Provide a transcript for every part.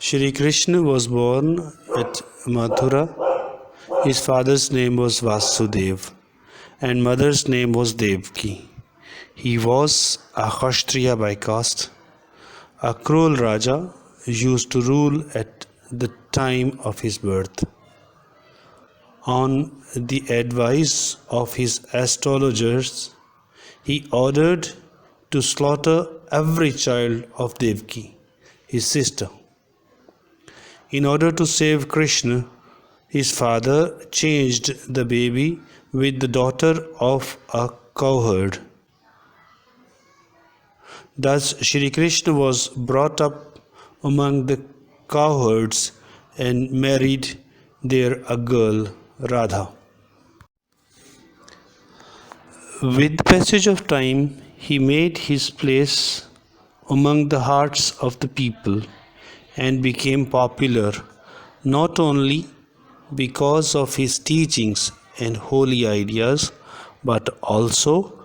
Shri Krishna was born at Mathura. His father's name was Vasudev and mother's name was Devaki. He was a Kshatriya by caste. A cruel Raja used to rule at the time of his birth. On the advice of his astrologers, he ordered to slaughter every child of Devaki, his sister. In order to save Krishna, his father changed the baby with the daughter of a cowherd. Thus, Shri Krishna was brought up among the cowherds and married there a girl, Radha. With the passage of time, he made his place among the hearts of the people and became popular not only because of his teachings and holy ideas, but also,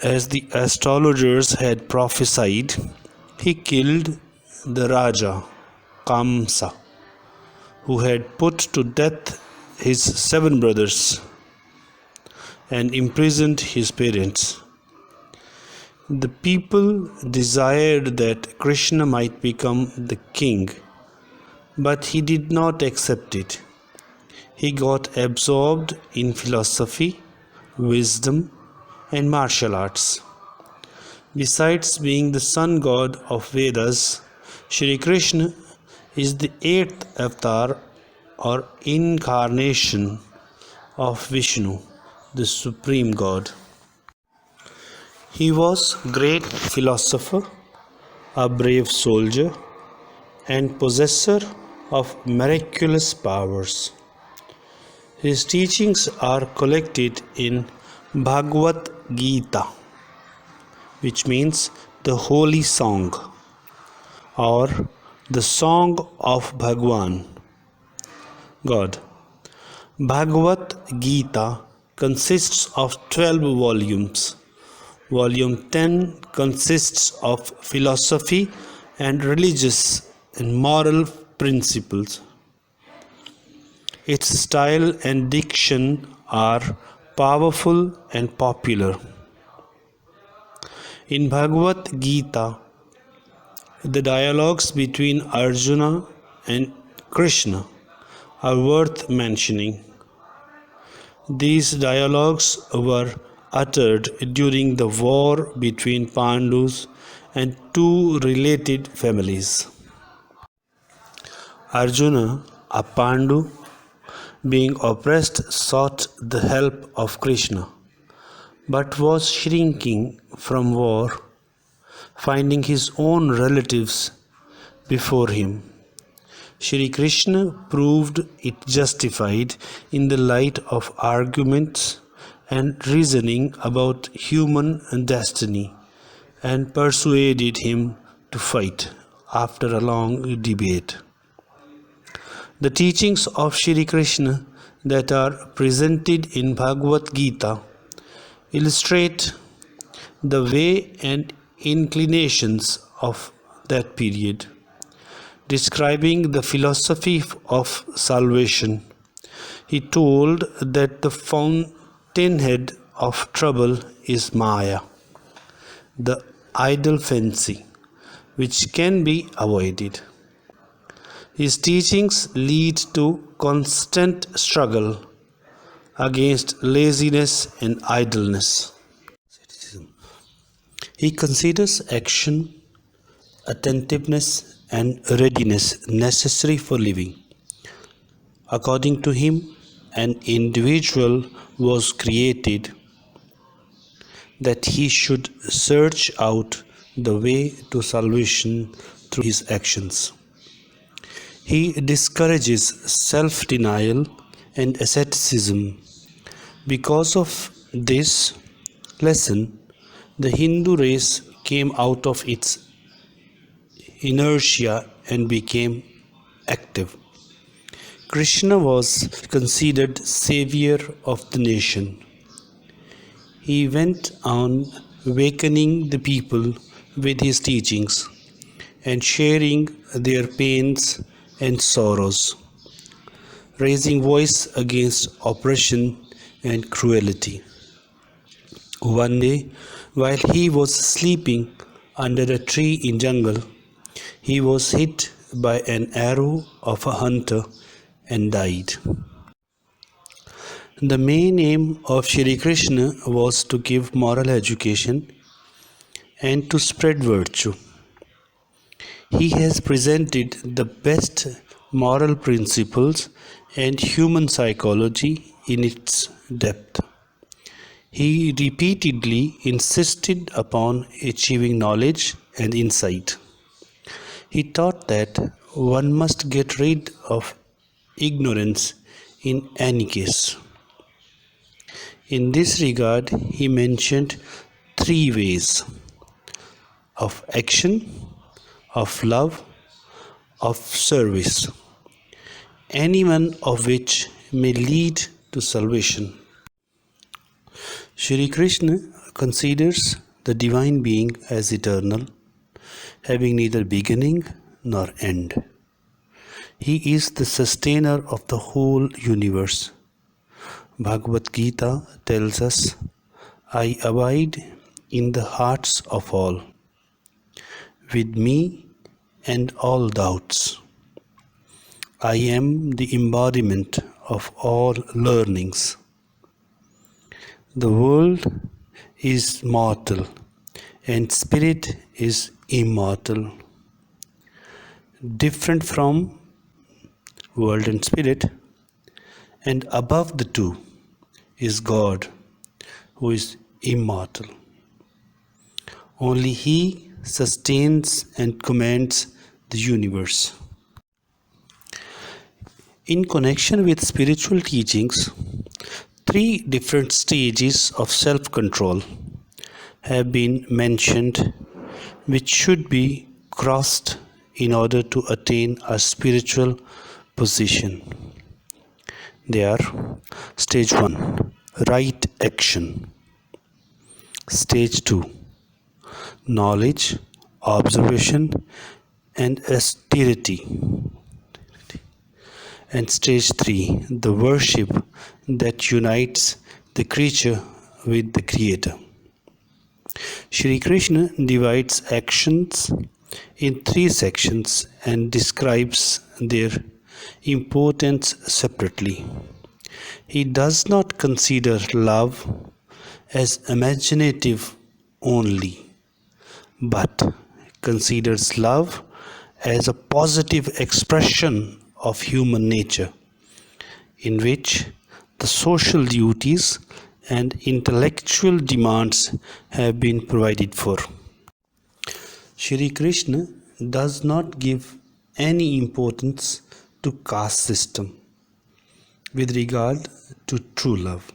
as the astrologers had prophesied, he killed the Raja, Kamsa, who had put to death his 7 brothers and imprisoned his parents. The people desired that Krishna might become the king, but he did not accept it. He got absorbed in philosophy, wisdom, and martial arts. Besides being the sun god of Vedas, Shri Krishna is the 8th avatar or incarnation of Vishnu, the supreme god. He was a great philosopher, a brave soldier, and possessor of miraculous powers. His teachings are collected in Bhagavad Gita, which means the holy song or the song of Bhagwan, God. Bhagavad Gita consists of 12 volumes. Volume 10 consists of philosophy and religious and moral principles. Its style and diction are powerful and popular. In Bhagavad Gita, the dialogues between Arjuna and Krishna are worth mentioning. These dialogues were uttered during the war between Pandus and 2 related families. Arjuna, a Pandu, being oppressed, sought the help of Krishna, but was shrinking from war, finding his own relatives before him. Shri Krishna proved it justified in the light of arguments and reasoning about human destiny, and persuaded him to fight after a long debate. The teachings of Shri Krishna that are presented in Bhagavad Gita illustrate the way and inclinations of that period, describing the philosophy of salvation. He told that the fountainhead of trouble is Maya, the idle fancy, which can be avoided. His teachings lead to constant struggle against laziness and idleness. He considers action, attentiveness, and readiness necessary for living. According to him, an individual was created that he should search out the way to salvation through his actions. He discourages self-denial and asceticism. Because of this lesson, the Hindu race came out of its inertia and became active. Krishna was considered savior of the nation. He went on awakening the people with his teachings. and sharing their pains and sorrows, raising voice against oppression and cruelty. One day, while he was sleeping under a tree in jungle, he was hit by an arrow of a hunter and died. The main aim of Shri Krishna was to give moral education and to spread virtue. He has presented the best moral principles and human psychology in its depth. He repeatedly insisted upon achieving knowledge and insight. He taught that one must get rid of ignorance in any case. In this regard, he mentioned three ways: of action, of love, of service, any one of which may lead to salvation. Shri Krishna considers the Divine Being as eternal, having neither beginning nor end. He is the sustainer of the whole universe. Bhagavad Gita tells us, I abide in the hearts of all, with me and all doubts. I am the embodiment of all learnings. The world is mortal and spirit is immortal. Different from world and spirit, and above the two is God, who is immortal. Only He sustains and commands the universe. In connection with spiritual teachings, three different stages of self-control have been mentioned, which should be crossed in order to attain a spiritual position. They are: Stage 1, right action; Stage 2, knowledge, observation and austerity; and Stage 3, the worship that unites the creature with the Creator. Shri Krishna divides actions in three sections and describes their importance separately. He does not consider love as imaginative only, but considers love as a positive expression of human nature, in which the social duties and intellectual demands have been provided for. Shri Krishna does not give any importance to caste system with regard to true love.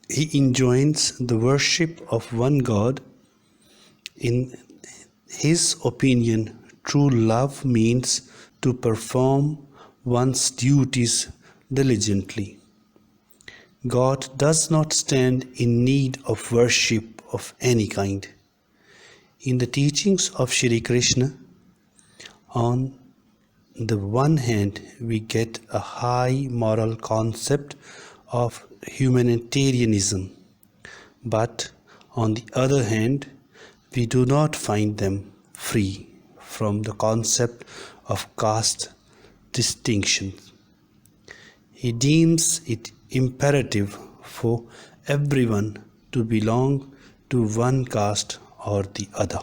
He enjoins the worship of one God. In his opinion, true love means to perform one's duties diligently. God does not stand in need of worship of any kind. In the teachings of Shri Krishna, on the one hand, we get a high moral concept of humanitarianism, but on the other hand, we do not find them free from the concept of caste distinction. He deems it imperative for everyone to belong to one caste or the other.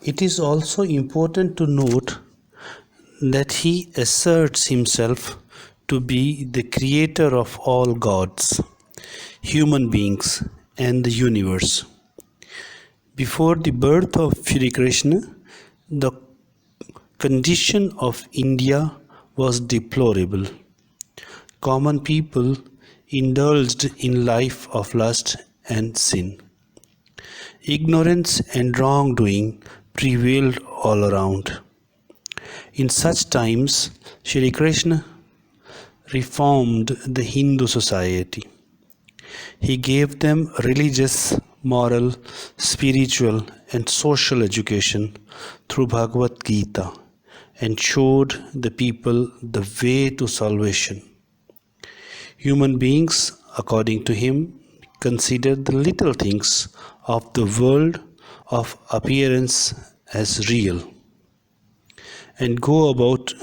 It is also important to note that he asserts himself to be the creator of all gods, human beings, and the universe. Before the birth of Shri Krishna, the condition of India was deplorable. Common people indulged in life of lust and sin. Ignorance and wrongdoing prevailed all around. In such times, Shri Krishna reformed the Hindu society. He gave them religious moral, spiritual, and social education through Bhagavad Gita and showed the people the way to salvation. Human beings, according to him, consider the little things of the world of appearance as real and go about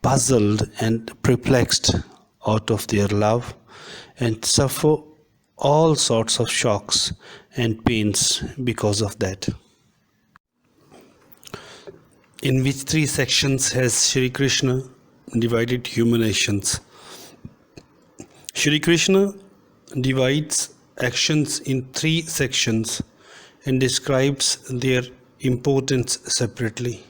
puzzled and perplexed out of their love and suffer all sorts of shocks and pains because of that. In which three sections has Shri Krishna divided human actions? Shri Krishna divides actions in three sections and describes their importance separately.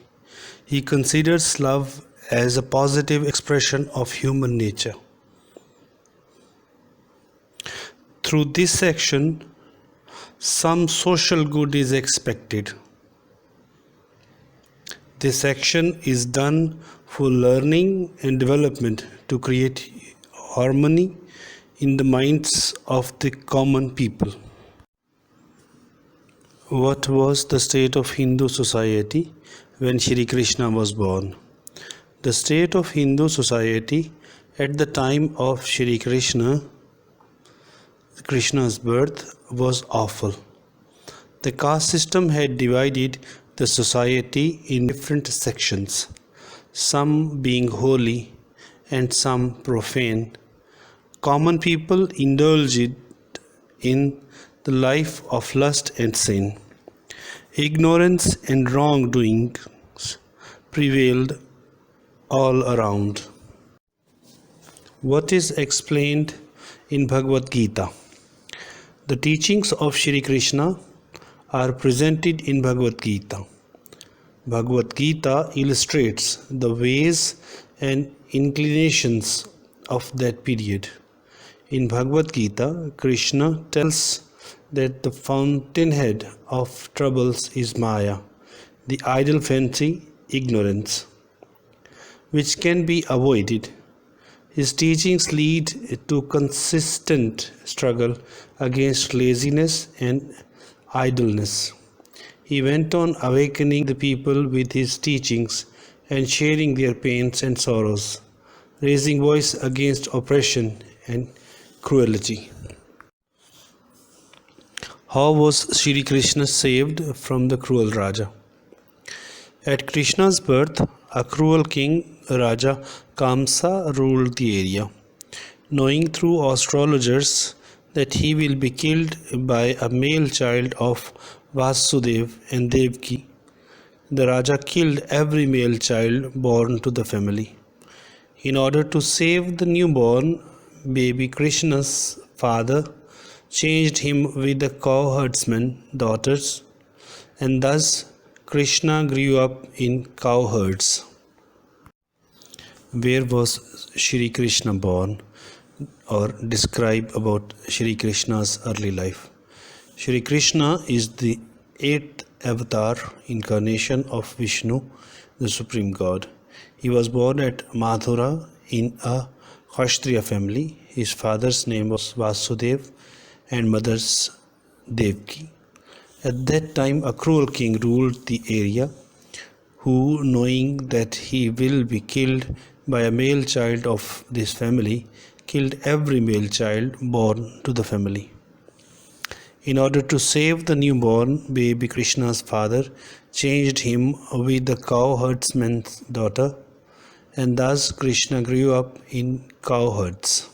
He considers love as a positive expression of human nature. Through this section, some social good is expected. This action is done for learning and development to create harmony in the minds of the common people. What was the state of Hindu society when Shri Krishna was born? The state of Hindu society at the time of Shri Krishna's birth was awful. The caste system had divided the society in different sections, some being holy and some profane. Common people indulged in the life of lust and sin. Ignorance and wrongdoings prevailed all around. What is explained in Bhagavad Gita? The teachings of Shri Krishna are presented in Bhagavad Gita. Bhagavad Gita illustrates the ways and inclinations of that period. In Bhagavad Gita, Krishna tells that the fountainhead of troubles is Maya, the idle fancy, ignorance, which can be avoided. His teachings lead to consistent struggle against laziness and idleness. He went on awakening the people with his teachings and sharing their pains and sorrows, raising voice against oppression and cruelty. How was Shri Krishna saved from the cruel Raja? At Krishna's birth, a cruel king, Raja Kamsa, ruled the area. Knowing through astrologers that he will be killed by a male child of Vasudev and Devki, the Raja killed every male child born to the family. In order to save the newborn baby, Krishna's father changed him with the cowherdsman's daughters, and thus Krishna grew up in cowherds. Where was Shri Krishna born? Or describe about Shri Krishna's early life. Shri Krishna is the 8th avatar incarnation of Vishnu, the Supreme God. He was born at Mathura in a Kshatriya family. His father's name was Vasudev and mother's Devki. At that time, a cruel king ruled the area, who, knowing that he will be killed by a male child of this family, killed every male child born to the family. In order to save the newborn baby, Krishna's father changed him with the cowherdsman's daughter, and thus Krishna grew up in cowherds.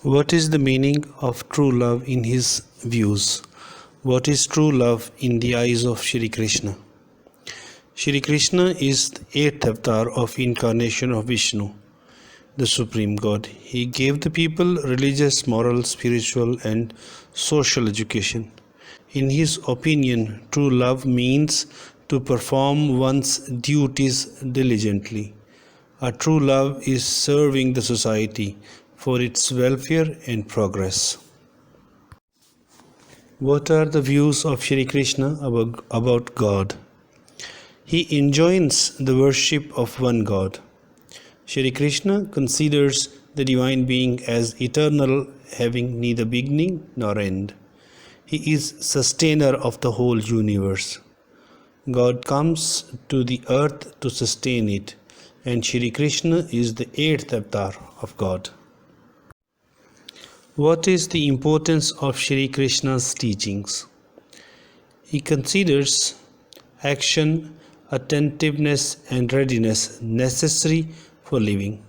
What is the meaning of true love in his views? What is true love in the eyes of Shri Krishna? Shri Krishna is the 8th avatar of incarnation of Vishnu, the Supreme God. He gave the people religious, moral, spiritual, and social education. In his opinion, true love means to perform one's duties diligently. A true love is serving the society for its welfare and progress. What are the views of Shri Krishna about God? He enjoins the worship of one God. Shri Krishna considers the Divine Being as eternal, having neither beginning nor end. He is sustainer of the whole universe. God comes to the earth to sustain it, and Shri Krishna is the eighth avatar of God. What is the importance of Shri Krishna's teachings? He considers action, attentiveness, and readiness necessary for living.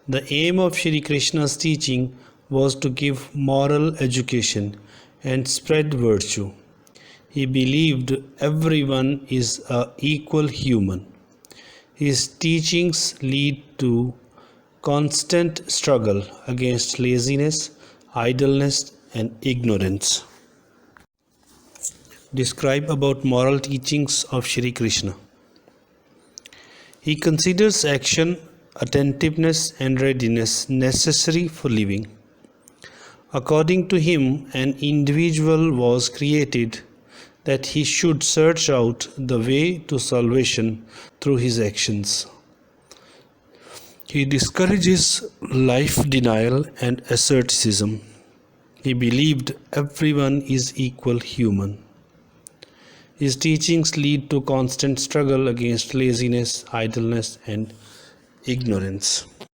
The aim of Shri Krishna's teaching was to give moral education and spread virtue. He believed everyone is an equal human. His teachings lead to constant struggle against laziness, idleness, and ignorance. Describe about moral teachings of Shri Krishna. He considers action, attentiveness, and readiness necessary for living. According to him, an individual was created that he should search out the way to salvation through his actions. He discourages life denial and asceticism. He believed everyone is equal human. His teachings lead to constant struggle against laziness, idleness, and ignorance.